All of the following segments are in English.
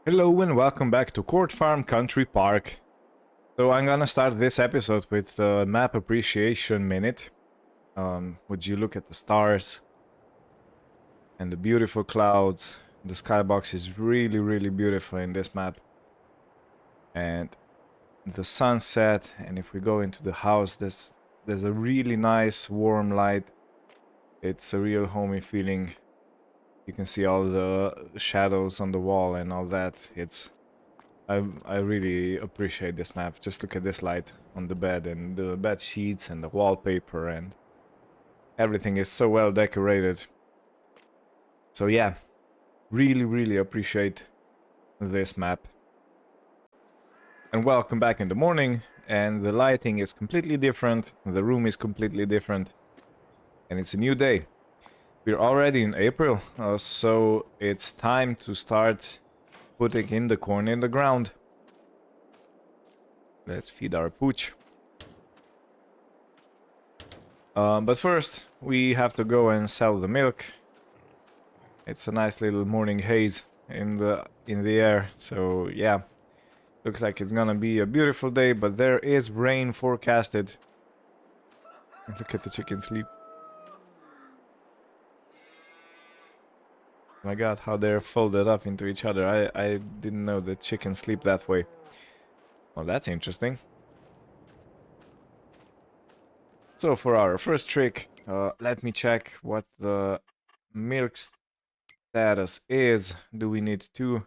Hello and welcome back to Court Farm Country Park. So I'm gonna start this episode with the map appreciation minute. Would you look at the stars and the beautiful clouds? The skybox is really beautiful in this map. And the sunset, and if we go into the house, there's a really nice warm light. It's a real homey feeling. You can see all the shadows on the wall and all that. I really appreciate this map. Just look at this light on the bed and the bed sheets and the wallpaper, and everything is so well decorated. So yeah, really appreciate this map. And welcome back in the morning, and the lighting is completely different, the room is completely different, and it's a new day. We're already in April, so it's time to start putting in the corn in the ground. Let's feed our pooch. But first, we have to go and sell the milk. It's a nice little morning haze in the air, so yeah. Looks like it's gonna be a beautiful day, but there is rain forecasted. Look at the chicken sleep. My god, how they're folded up into each other. I didn't know that chickens sleep that way. Well, that's interesting. So for our first trick, let me check what the milk status is. Do we need two?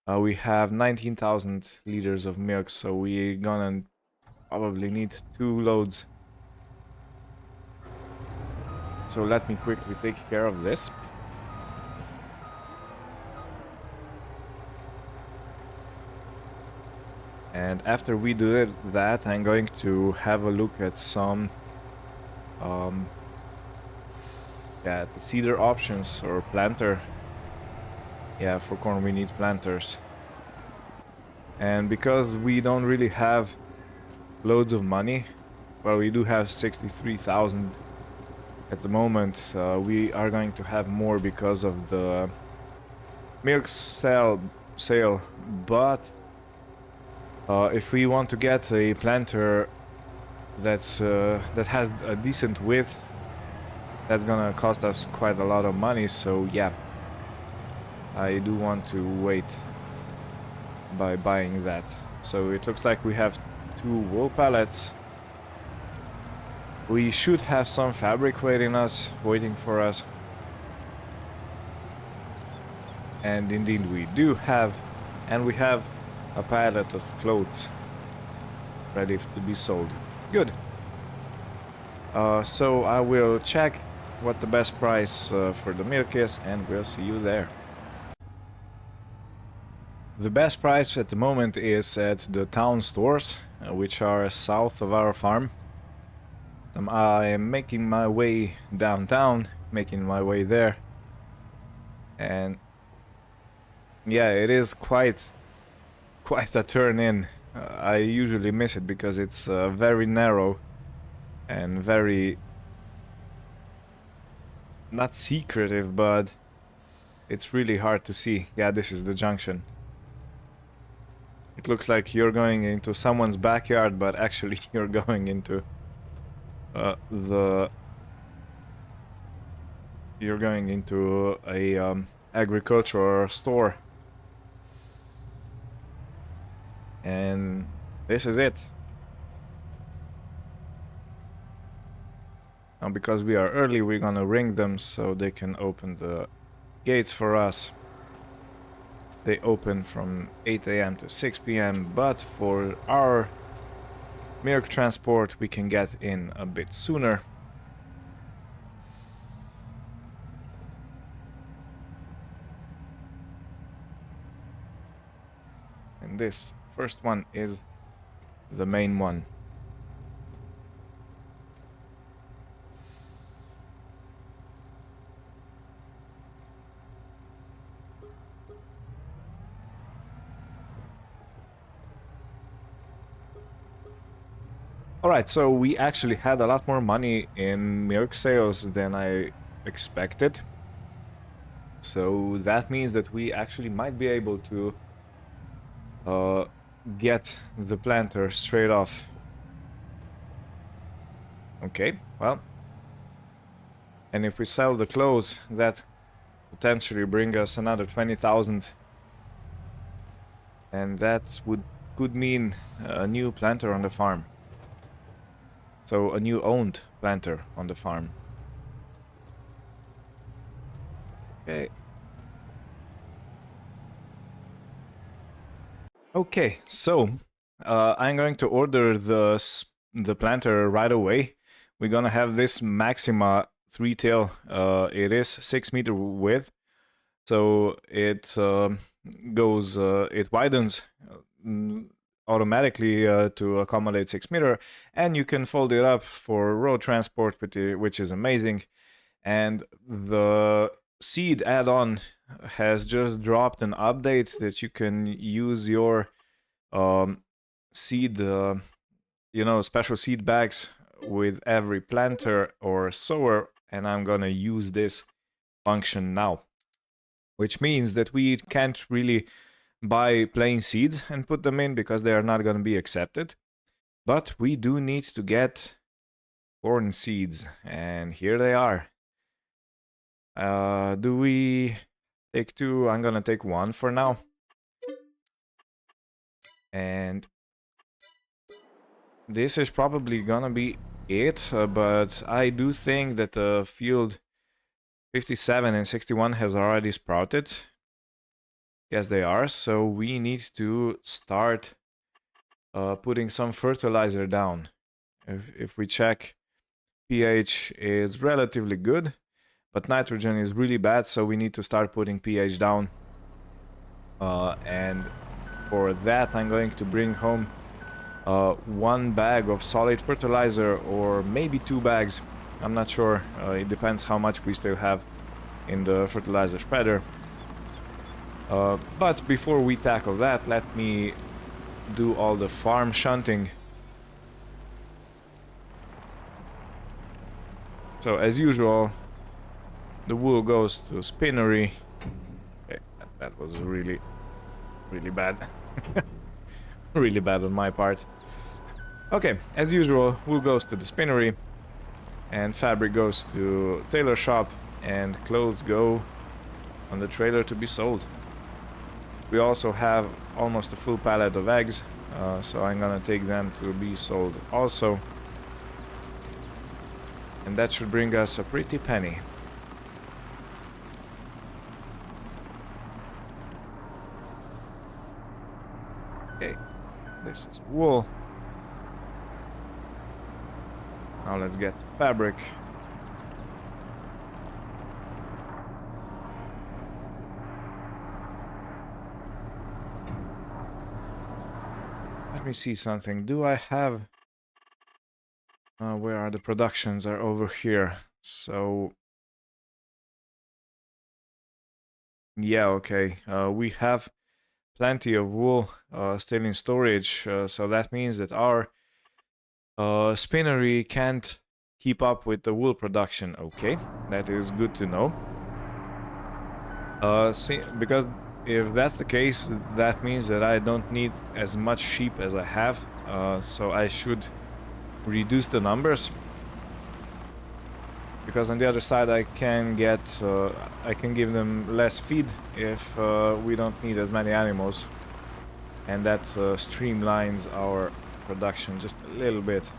We have 19,000 liters of milk, so we're gonna probably need 2 loads. So let me quickly take care of this. And after we do that, I'm going to have a look at some seeder options or planter. Yeah, for corn we need planters. And because we don't really have loads of money, well, we do have 63,000 at the moment. We are going to have more because of the milk sale, but if we want to get a planter that has a decent width, that's gonna cost us quite a lot of money. So yeah, I do want to wait by buying that. So it looks like we have 2 wool pallets. We should have some fabric waiting for us. And indeed we do have, and we have a pallet of clothes ready to be sold. Good. So I will check what the best price for the milk is, and we'll see you there. The best price at the moment is at the town stores, which are south of our farm. I am making my way downtown, making my way there. And yeah, it is quite a turn in. I usually miss it because it's very narrow and very not secretive, but it's really hard to see. Yeah, this is the junction. It looks like you're going into someone's backyard, but actually you're going into you're going into a agricultural store. And this is it. Now, because we are early, we're gonna ring them so they can open the gates for us. They open from 8 AM to 6 PM, but for our milk transport, we can get in a bit sooner. And this first one is the main one. Alright, so we actually had a lot more money in milk sales than I expected. So that means that we actually might be able to get the planter straight off. Okay, well. And if we sell the clothes, that potentially bring us another 20,000. And that could mean a new planter on the farm. So a new owned planter on the farm. Okay. Okay, so I'm going to order the planter right away. We're gonna have this Maxima 3-tail. It is 6-meter width, so it it widens automatically to accommodate 6-meter, and you can fold it up for road transport, which is amazing. And the seed add-on has just dropped an update that you can use your seed, special seed bags with every planter or sower, and I'm gonna use this function now, which means that we can't really buy plain seeds and put them in because they are not gonna be accepted, but we do need to get corn seeds, and here they are. Do we take 2? I'm gonna take 1 for now. And this is probably gonna be it, but I do think that the field 57 and 61 has already sprouted. Yes, they are, so we need to start putting some fertilizer down. If we check, pH is relatively good, but nitrogen is really bad, so we need to start putting pH down. And for that, I'm going to bring home 1 bag of solid fertilizer, or maybe 2 bags. I'm not sure. It depends how much we still have in the fertilizer spreader. But before we tackle that, let me do all the farm shunting. So as usual, the wool goes to spinnery. Okay, that was really bad. Really bad on my part. Okay, as usual, wool goes to the spinnery, and fabric goes to tailor shop, and clothes go on the trailer to be sold. We also have almost a full pallet of eggs, so I'm gonna take them to be sold also. And that should bring us a pretty penny. Okay, this is wool. Now let's get the fabric. Let me see something. Do I have... where are the productions? Are over here. So... yeah, okay. We have plenty of wool still in storage, so that means that our spinnery can't keep up with the wool production. Okay, that is good to know. Because if that's the case, that means that I don't need as much sheep as I have, so I should reduce the numbers. Because on the other side, I can give them less feed if we don't need as many animals, and that streamlines our production just a little bit.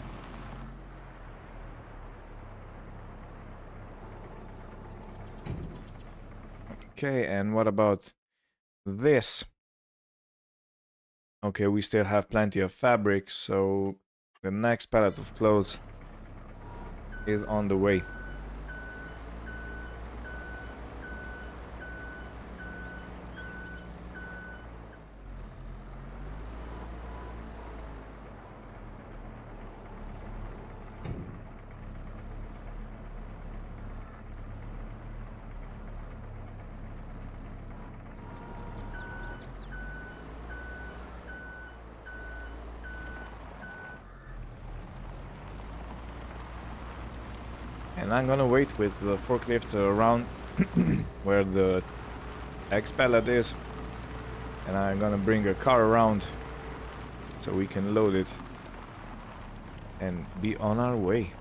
Okay, and what about this? Okay, we still have plenty of fabric, so the next pallet of clothes is on the way. And I'm gonna wait with the forklift around where the X pallet is, and I'm gonna bring a car around so we can load it and be on our way.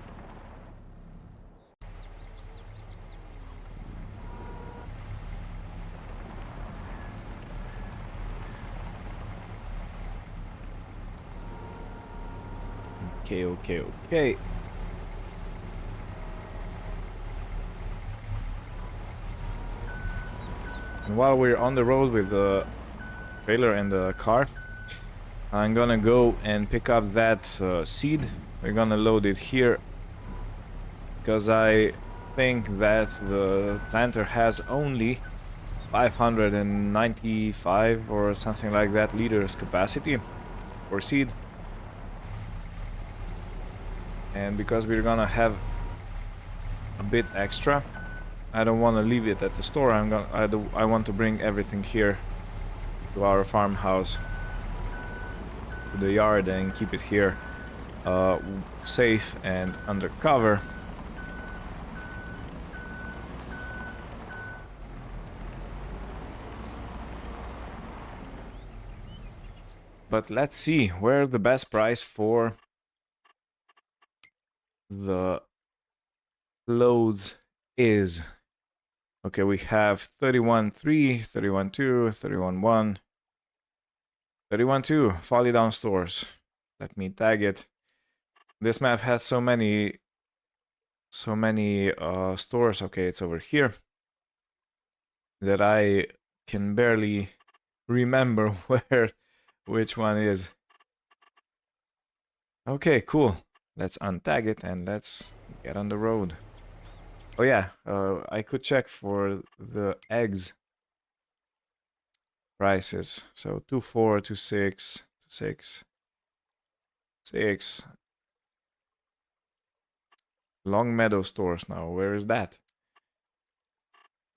Okay. And while we're on the road with the trailer and the car, I'm gonna go and pick up that seed. We're gonna load it here because I think that the planter has only 595 or something like that liters capacity for seed. And because we're gonna have a bit extra, I don't want to leave it at the store. I want to bring everything here to our farmhouse, to the yard, and keep it here safe and under cover. But let's see where the best price for the loads is. Okay, we have 31.3, 31.2, 31.1, 31.2 Folly Down stores. Let me tag it. This map has so many stores. Okay, it's over here that I can barely remember which one is. Okay, cool. Let's untag it and let's get on the road. Oh yeah, I could check for the eggs prices. So 2.4, 2.6, 2.6, 6. Long Meadow stores now. Where is that?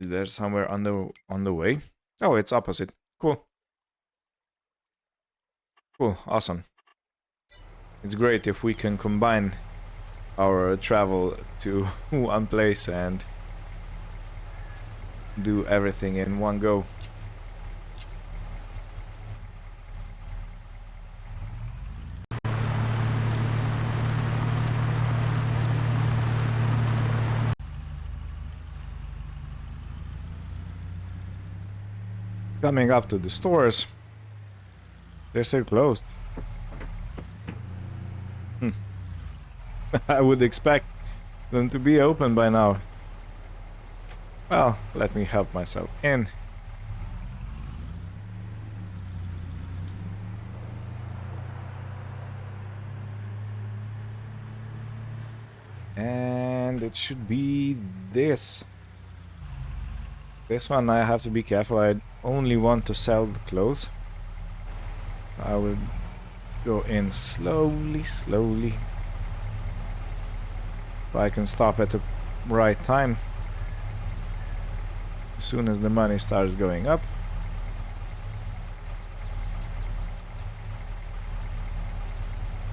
Is there somewhere on the way? Oh, it's opposite. Cool. Cool, awesome. It's great if we can combine our travel to one place and do everything in one go. Coming up to the stores, they're still closed. I would expect them to be open by now. Well, let me help myself in. And it should be this. This one I have to be careful. I only want to sell the clothes. I will go in slowly. So I can stop at the right time as soon as the money starts going up.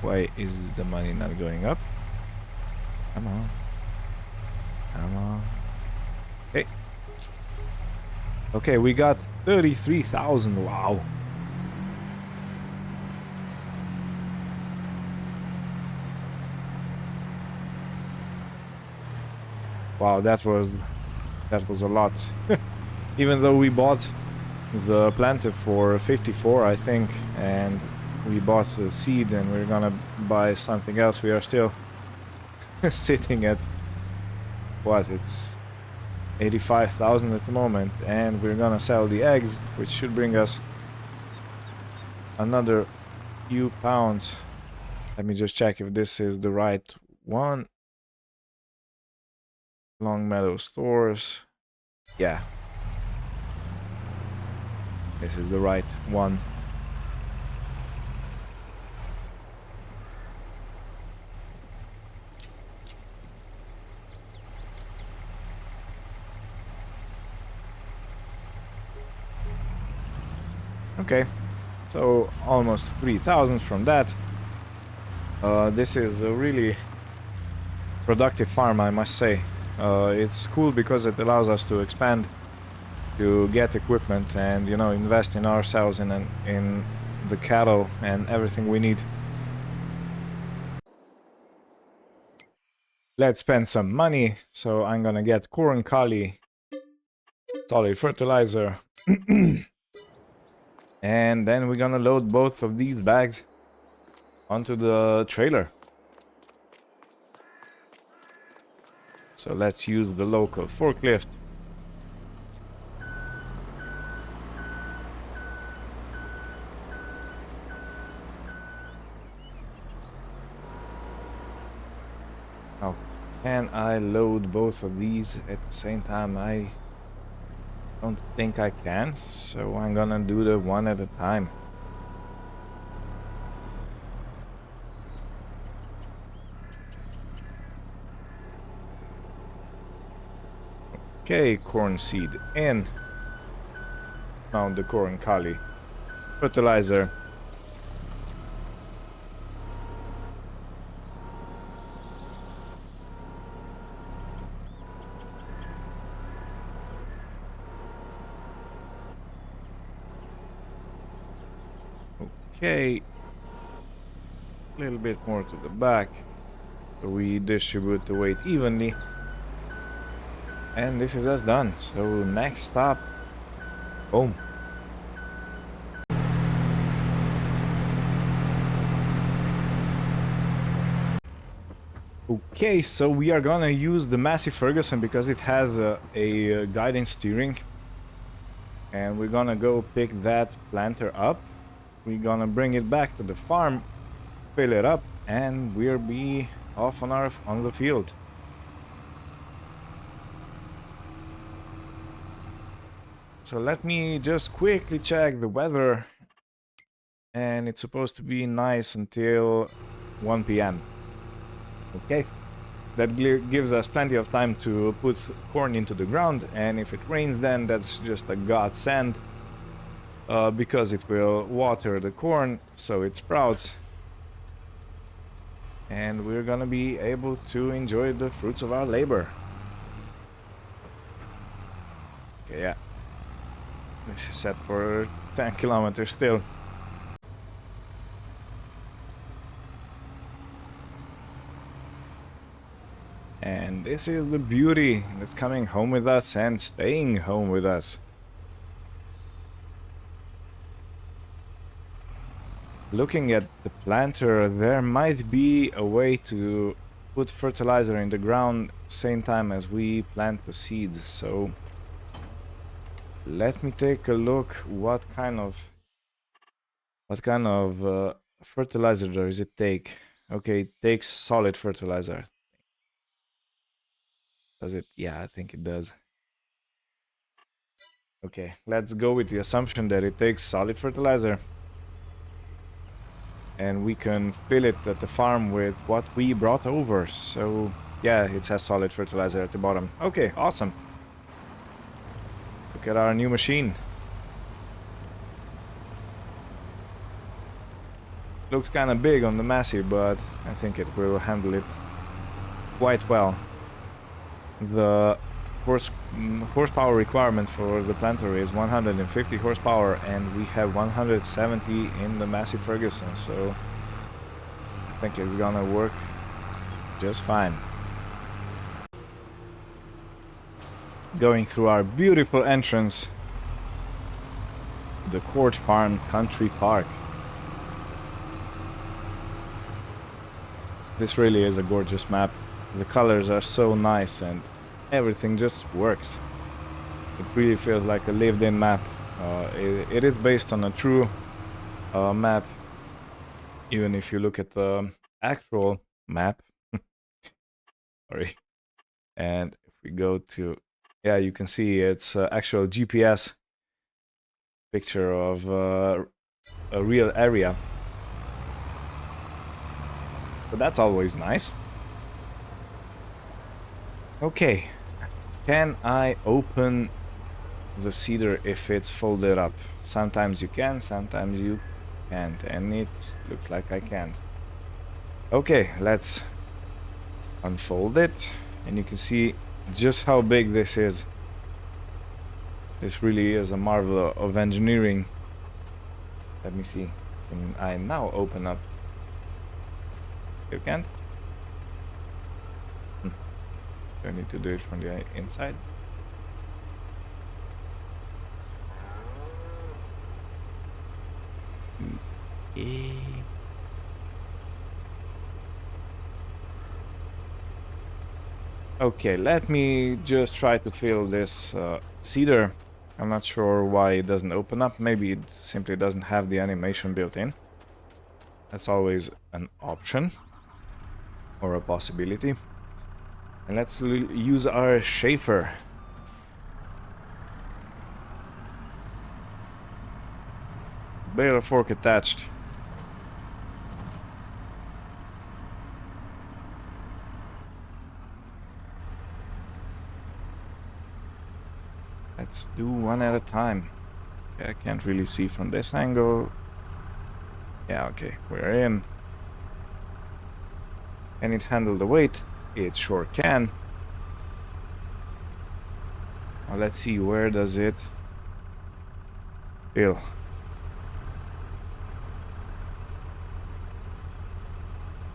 Why is the money not going up? Come on. Okay. Okay, we got 33,000. Wow. Wow, that was a lot. Even though we bought the planter for 54, I think, and we bought the seed and we're gonna buy something else, we are still sitting at what, it's 85,000 at the moment, and we're gonna sell the eggs, which should bring us another few pounds. Let me just check if this is the right one. Long Meadow stores. Yeah. This is the right one. Okay. So almost 3,000 from that. This is a really productive farm, I must say. It's cool because it allows us to expand, to get equipment, and you know, invest in ourselves in the cattle and everything we need. Let's spend some money. So I'm gonna get corn kali, solid fertilizer, and then we're gonna load both of these bags onto the trailer. So let's use the local forklift. Now, can I load both of these at the same time? I don't think I can, so I'm gonna do the one at a time. Okay, corn seed in. Now the corn kali. Fertilizer. Okay. A little bit more to the back. So we distribute the weight evenly. And this is us done. So next stop. Boom. Okay, so we are gonna use the Massey Ferguson because it has a guidance steering. And we're gonna go pick that planter up. We're gonna bring it back to the farm, fill it up, and we'll be off on the field. So let me just quickly check the weather. And it's supposed to be nice until 1 p.m. Okay, that gives us plenty of time to put corn into the ground, and if it rains then that's just a godsend, because it will water the corn so it sprouts, and we're gonna be able to enjoy the fruits of our labor. Okay, yeah, this is set for 10 kilometers still. And this is the beauty that's coming home with us and staying home with us. Looking at the planter, there might be a way to put fertilizer in the ground same time as we plant the seeds. So let me take a look. What kind of fertilizer does it take? Okay, it takes solid fertilizer. Does it? Yeah, I think it does. Okay, let's go with the assumption that it takes solid fertilizer. And we can fill it at the farm with what we brought over. So yeah, it has solid fertilizer at the bottom. Okay, awesome. Look at our new machine. Looks kind of big on the Massey, but I think it will handle it quite well. The horsepower requirement for the planter is 150 horsepower, and we have 170 in the Massey Ferguson, so I think it's gonna work just fine. Going through our beautiful entrance to the Court Farm Country Park. This really is a gorgeous map. The colors are so nice and everything just works. It really feels like a lived-in map. It is based on a true map, even if you look at the actual map. Sorry. And if we go to, yeah, you can see it's actual GPS picture of a real area. So that's always nice. Okay, can I open the cedar if it's folded up? Sometimes you can, sometimes you can't, and it looks like I can't. Okay, let's unfold it, and you can see just how big this is. This really is a marvel of engineering. Let me see. Can I now open up? You can't? Do I need to do it from the inside? Okay, let me just try to fill this cedar. I'm not sure why it doesn't open up. Maybe it simply doesn't have the animation built in. That's always an option or a possibility. And let's use our Schaefer. Baler fork attached. Let's do one at a time. Okay, I can't really see from this angle. Yeah, okay, we're in. Can it handle the weight? It sure can. Now let's see, where does it fill?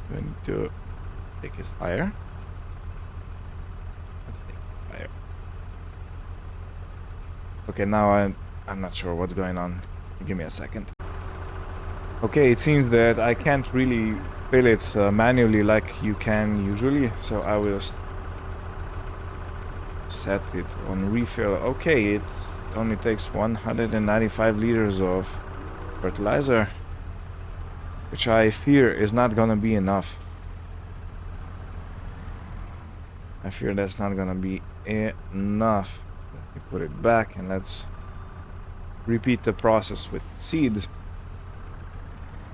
Do I need to take it higher? Let's take it higher. Okay, now I'm not sure what's going on. Give me a second. Okay, it seems that I can't really fill it manually like you can usually, so I will set it on refill. Okay, it only takes 195 liters of fertilizer, which I fear is not gonna be enough. I fear that's not gonna be enough. Let me put it back and let's repeat the process with seeds.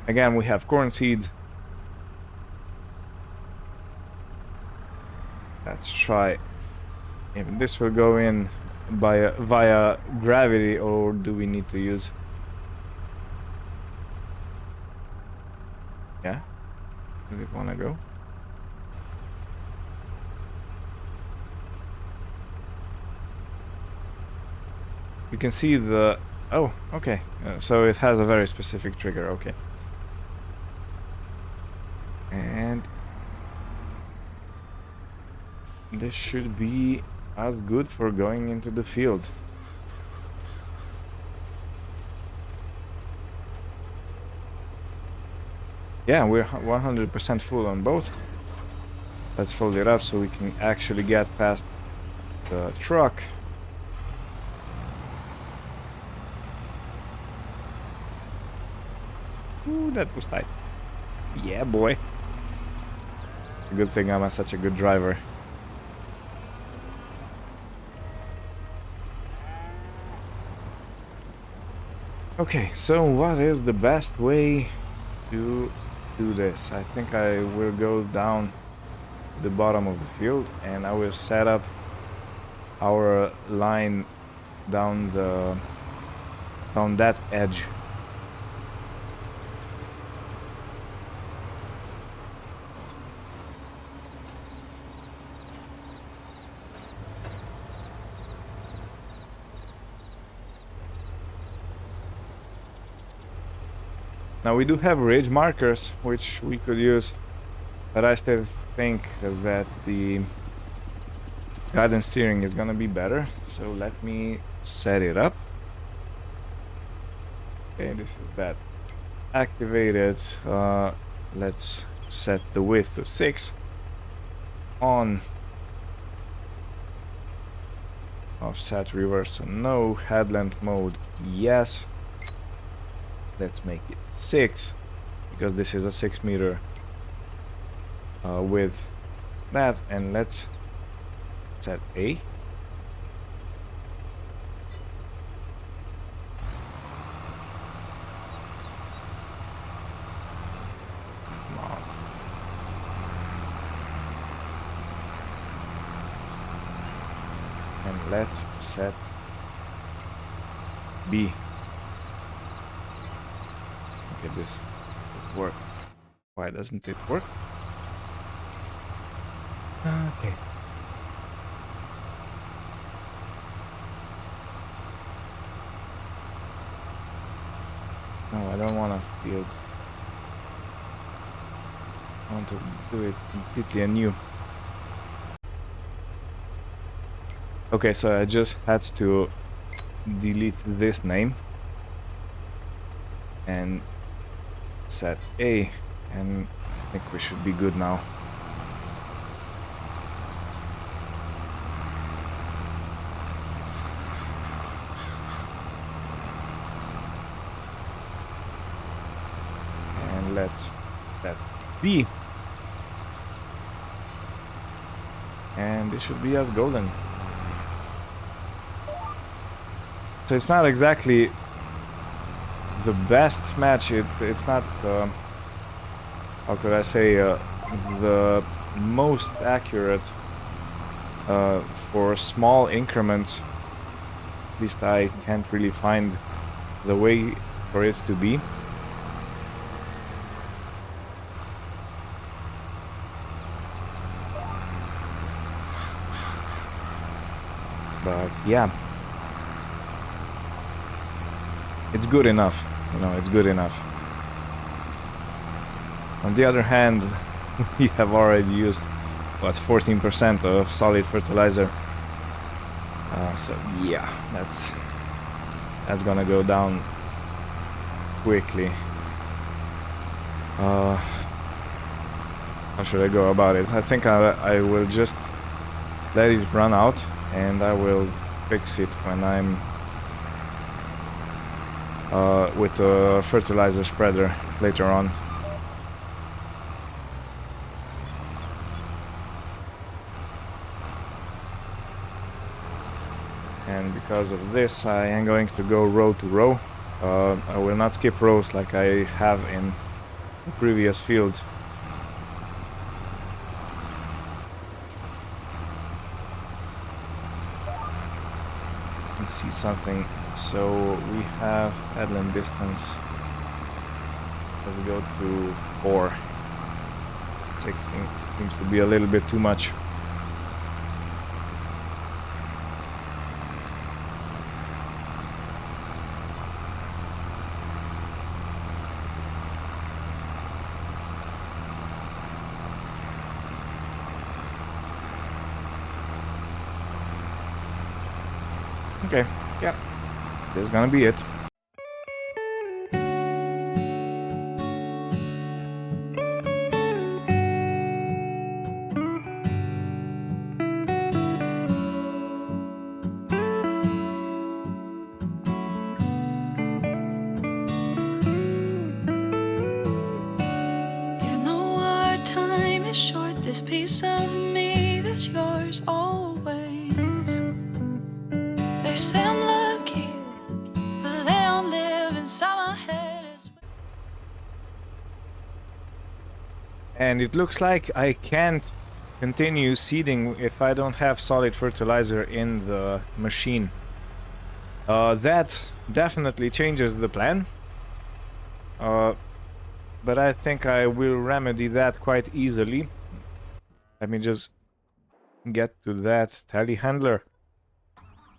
Again, we have corn seeds. Let's try if this will go in via gravity, or do we need to use... Yeah? Does it want to go? You can see the... Oh, okay. So it has a very specific trigger, okay. And this should be as good for going into the field. Yeah, we're 100% full on both. Let's fold it up so we can actually get past the truck. Ooh, that was tight. Yeah, boy. Good thing I'm such a good driver. Okay, so what is the best way to do this? I think I will go down the bottom of the field and I will set up our line down that edge. Now we do have ridge markers which we could use, but I still think that the guidance steering is gonna be better, so let me set it up. Okay, this is that activated. Let's set the width to 6. On. Offset reverse, no. Headlamp mode, yes. Let's make it 6 because this is a 6 meter with that, and let's set A. Come on. And let's set B. Okay, this would work. Why doesn't it work? Okay. No, I don't want a field. I want to do it completely anew. Okay, so I just had to delete this name and set A, and I think we should be good now. And let's set B. And this should be as golden. So it's not exactly the best match. It's not, how could I say, the most accurate for small increments. At least I can't really find the way for it to be. But yeah, it's good enough, you know, it's good enough. On the other hand, we have already used, what, 14% of solid fertilizer. So yeah, that's gonna go down quickly. How should I go about it? I think I will just let it run out, and I will fix it when I'm with the fertilizer spreader later on. And because of this, I am going to go row to row. I will not skip rows like I have in the previous field. Let's see something. So we have headland distance. Let's go to 4. 16 seems to be a little bit too much. Okay, yeah, this is gonna be it. Even though our time is short, this piece of me that's yours always. They say I'm lucky, but they don't live inside my head. And it looks like I can't continue seeding if I don't have solid fertilizer in the machine. That definitely changes the plan. But I think I will remedy that quite easily. Let me just get to that telehandler.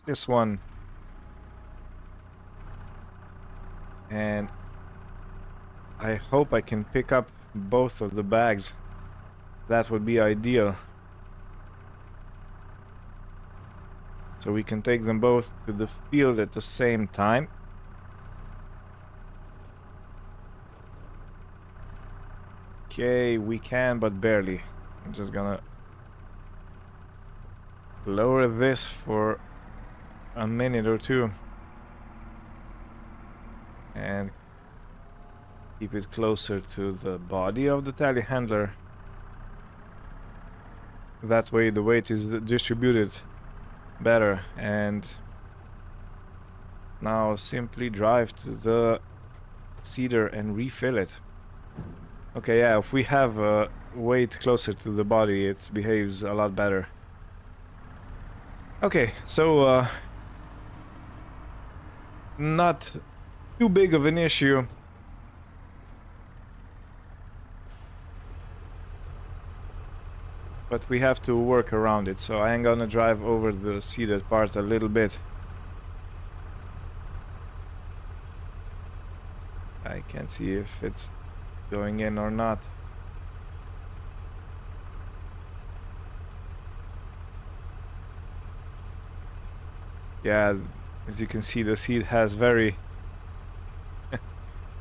This one. And I hope I can pick up both of the bags. That would be ideal. So we can take them both to the field at the same time. Okay, we can, but barely. I'm just gonna lower this for a minute or two. And keep it closer to the body of the telehandler. That way the weight is distributed better. And now simply drive to the seeder and refill it. Okay, yeah, if we have weight closer to the body, it behaves a lot better. Okay, so not too big of an issue. But we have to work around it, so I am gonna drive over the seeded part a little bit. I can't see if it's going in or not. Yeah, as you can see, the seat has very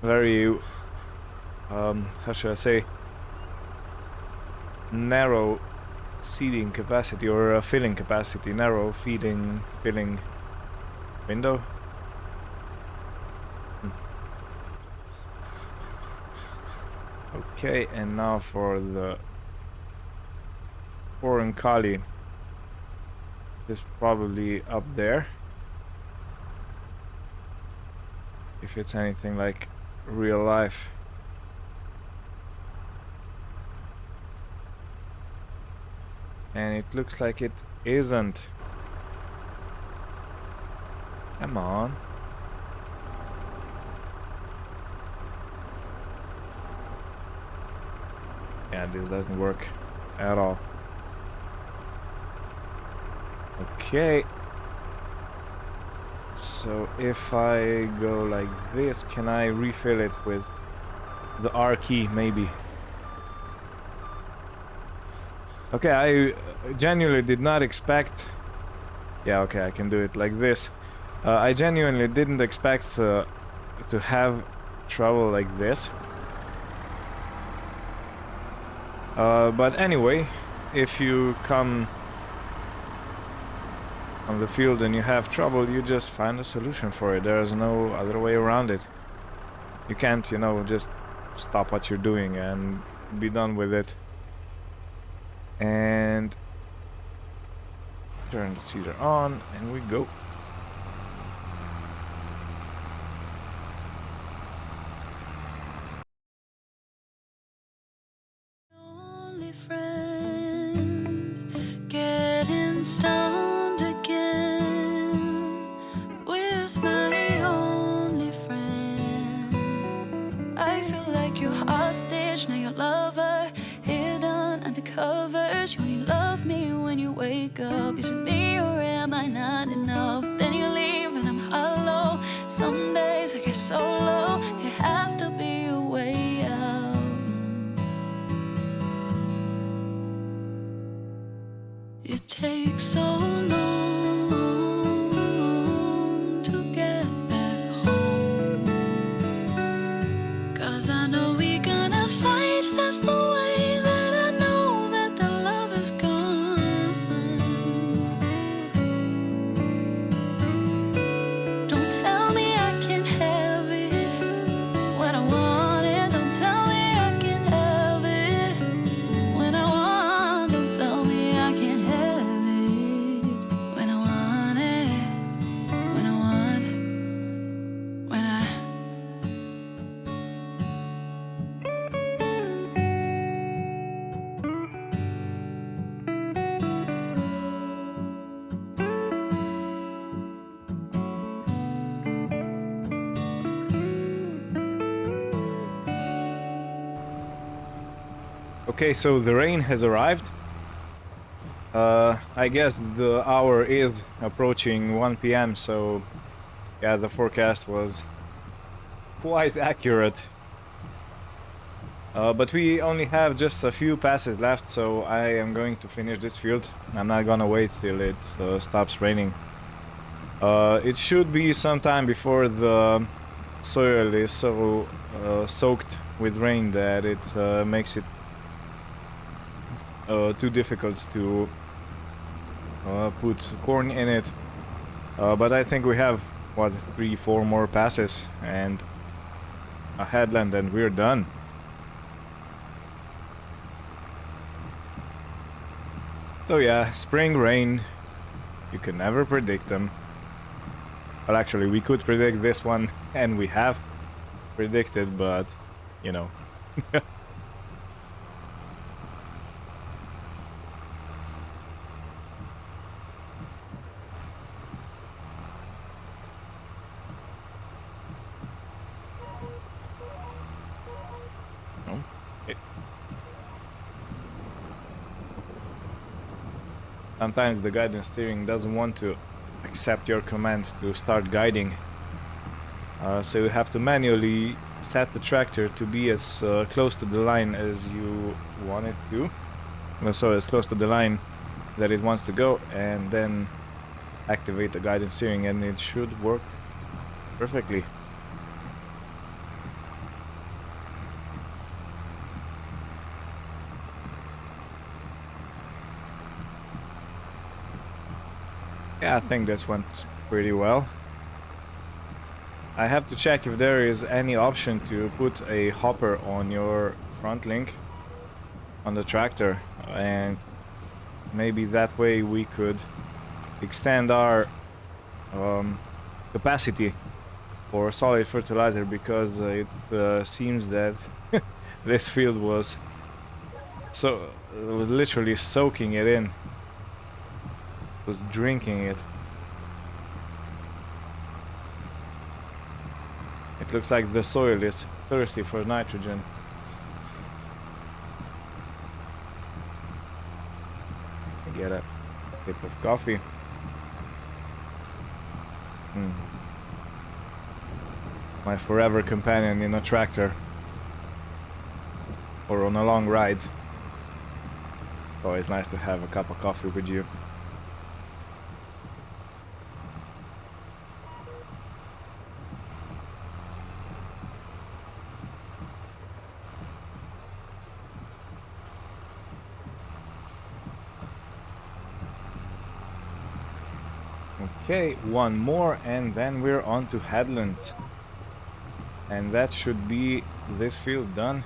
very how should I say, narrow seating capacity, or filling capacity, narrow filling window. Okay, and now for the foreign Kali. It's probably up there. If it's anything like real life. And it looks like it isn't. Come on. Yeah, this doesn't work at all. Okay. So if I go like this, can I refill it with the R key, maybe? Okay, I genuinely did not expect... Yeah, okay, I can do it like this. I genuinely didn't expect to have trouble like this. But anyway, if you come on the field and you have trouble, you just find a solution for it. There's no other way around it. You can't, you know, just stop what you're doing and be done with it. And turn the seater on, and we go. Only friend, getting stoned again with my only friend. I feel like you're hostage, now your lover, hidden under covers. You only love me when you wake up. Is it me or am I not enough? Then you leave and I'm hollow. Some days I get so low, there has to be a way out. It takes so long to get back home, 'cause I know we're gonna fight. That's the way that I know that the love is gone. Don't tell me I can have it when I want it. Don't tell me I can have it when I want. Don't tell me I can have it when I want it. When I want, when I... Okay, so the rain has arrived. I guess the hour is approaching 1 p.m. so yeah, the forecast was quite accurate. But we only have just a few passes left, so I am going to finish this field. I'm not gonna wait till it stops raining. It should be some time before the soil is so soaked with rain that it makes it too difficult to put corn in it. But I think we have, what, 3-4 more passes and a headland and we're done. So yeah, spring rain, you can never predict them. Well, actually, we could predict this one, and we have predicted, but, you know. No? Sometimes the guidance steering doesn't want to accept your command to start guiding, so you have to manually set the tractor to be as close to the line as you want it to. So as close to the line that it wants to go, and then activate the guidance steering, and it should work perfectly. Yeah, I think this went pretty well. I have to check if there is any option to put a hopper on your front link on the tractor, and maybe that way we could extend our capacity for solid fertilizer, because it seems that this field was literally soaking it in, was drinking it. It looks like the soil is thirsty for nitrogen. Get a sip of coffee. My forever companion in a tractor or on a long ride. Always nice to have a cup of coffee with you. Okay, one more and then we're on to Headland. And that should be this field done.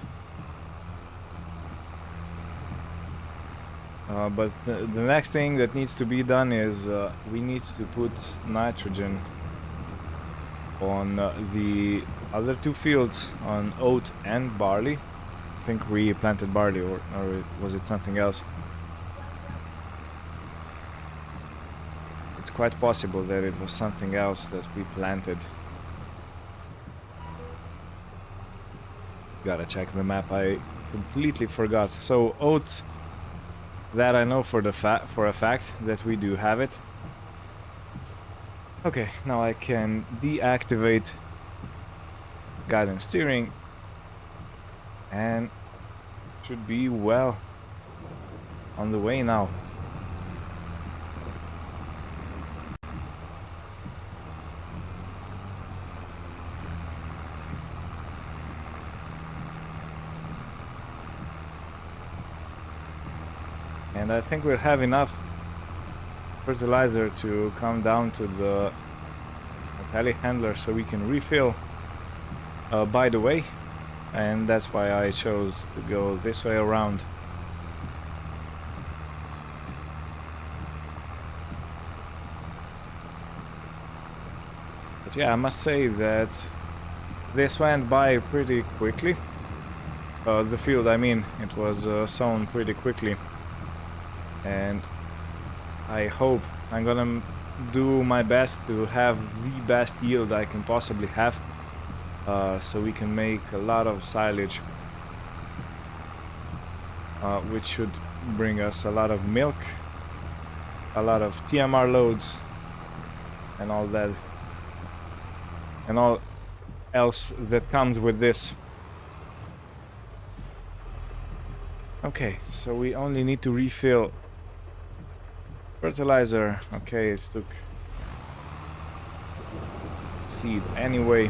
But the next thing that needs to be done is we need to put nitrogen on the other two fields, on oat and barley. I think we planted barley, or was it something else? It's quite possible that it was something else that we planted. Gotta check the map, I completely forgot. So oats, that I know for a fact that we do have it. Okay, now I can deactivate guidance steering and should be well on the way now. And I think we'll have enough fertilizer to come down to the telehandler so we can refill by the way, and that's why I chose to go this way around. But yeah, I must say that this went by pretty quickly. The field, I mean, it was sown pretty quickly. And I hope I'm gonna do my best to have the best yield I can possibly have, so we can make a lot of silage, which should bring us a lot of milk, a lot of TMR loads, and all that, and all else that comes with this. Okay, so we only need to refill fertilizer. Okay, it took seed anyway.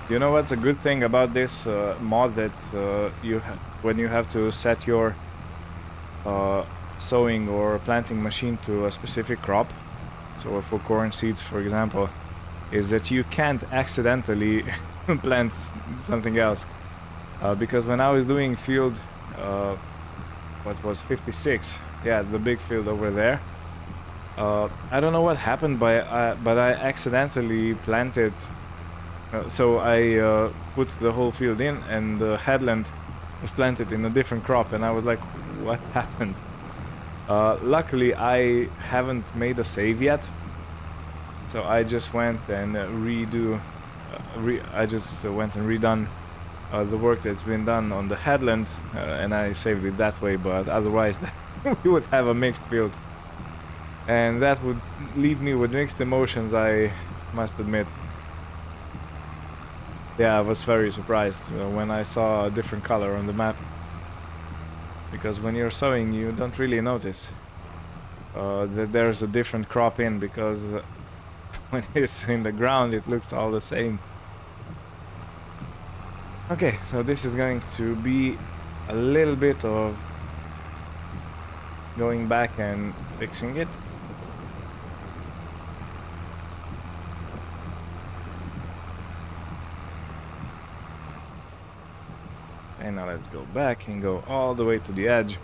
You know what's a good thing about this mod, that when you have to set your sowing or planting machine to a specific crop, so for corn seeds for example, is that you can't accidentally plant something else. Because when I was doing field, what was 56, yeah, the big field over there, I don't know what happened, but I accidentally planted, so I put the whole field in, and the headland was planted in a different crop, and I was like, what happened? Luckily I haven't made a save yet, so I just went and redone the work that's been done on the headland, and I saved it that way. But otherwise we would have a mixed field, And that would leave me with mixed emotions, I must admit. Yeah, I was very surprised when I saw a different color on the map. Because when you're sowing, you don't really notice that there's a different crop in, because when it's in the ground it looks all the same. Okay, so this is going to be a little bit of going back and fixing it. And now let's go back and go all the way to the edge.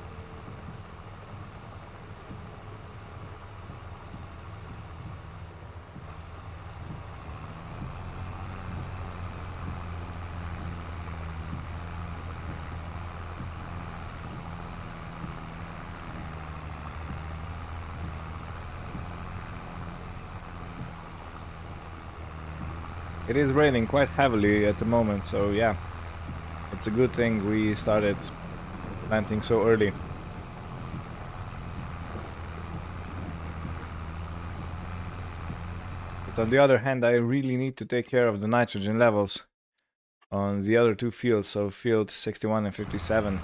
It is raining quite heavily at the moment, so yeah, it's a good thing we started planting so early. But on the other hand, I really need to take care of the nitrogen levels on the other two fields, so field 61 and 57,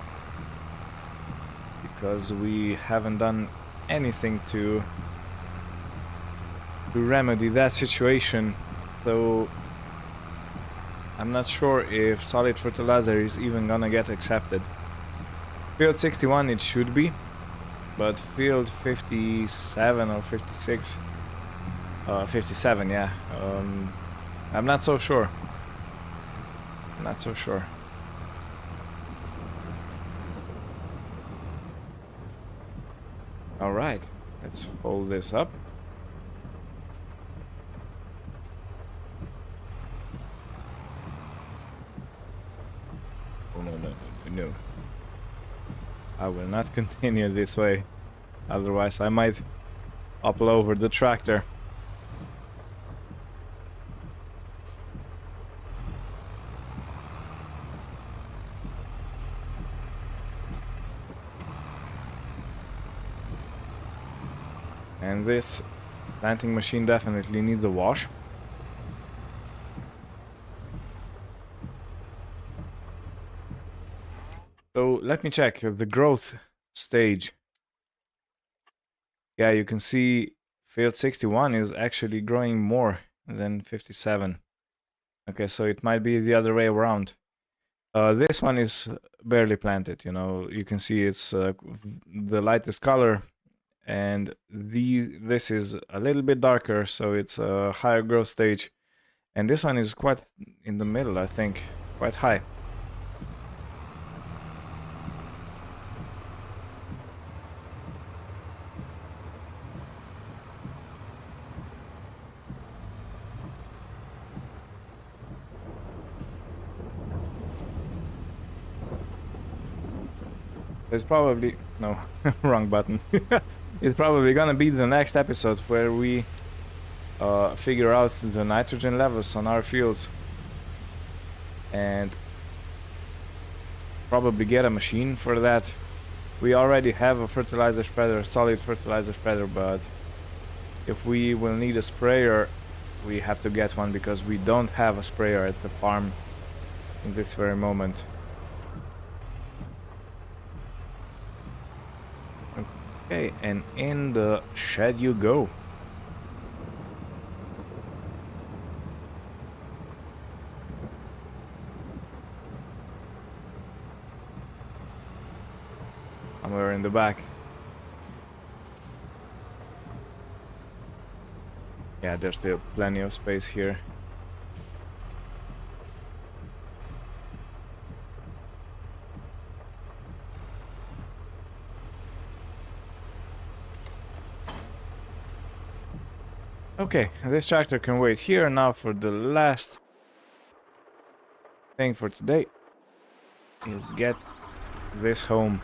because we haven't done anything to remedy that situation. So I'm not sure if solid fertilizer is even gonna get accepted. Field 61 it should be, but field 57 or 56, 57, yeah, I'm not so sure. Not so sure. All right, let's fold this up. No. I will not continue this way, otherwise I might topple over the tractor. And this planting machine definitely needs a wash. So let me check the growth stage. Yeah, you can see field 61 is actually growing more than 57. Okay, so it might be the other way around. This one is barely planted, you know, you can see it's the lightest color, and this is a little bit darker, so it's a higher growth stage, and this one is quite in the middle, I think, quite high. It's probably, no, wrong button. It's probably gonna be the next episode where we figure out the nitrogen levels on our fields and probably get a machine for that. We already have a fertilizer spreader, solid fertilizer spreader, but if we will need a sprayer, we have to get one, because we don't have a sprayer at the farm in this very moment. Okay, and in the shed you go. Somewhere in the back. Yeah, there's still plenty of space here. Okay, this tractor can wait here. Now for the last thing for today is get this home.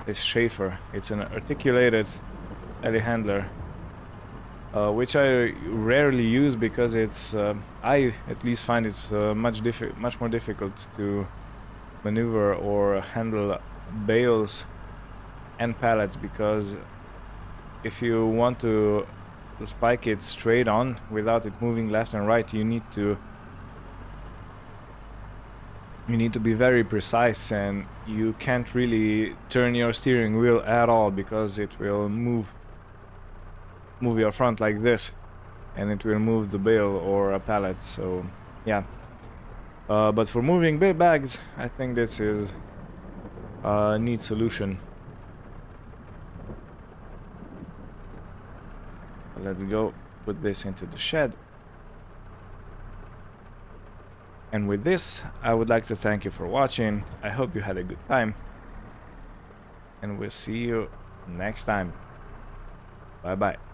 This Schaefer, it's an articulated telehandler, which I rarely use because it's, I at least find it's much more difficult to maneuver or handle bales and pallets, because if you want to spike it straight on without it moving left and right, you need to be very precise, and you can't really turn your steering wheel at all, because it will move your front like this, and it will move the bale or a pallet. So yeah, but for moving big bags, I think this is a neat solution. Let's go put this into the shed. And with this, I would like to thank you for watching. I hope you had a good time, and we'll see you next time. Bye bye.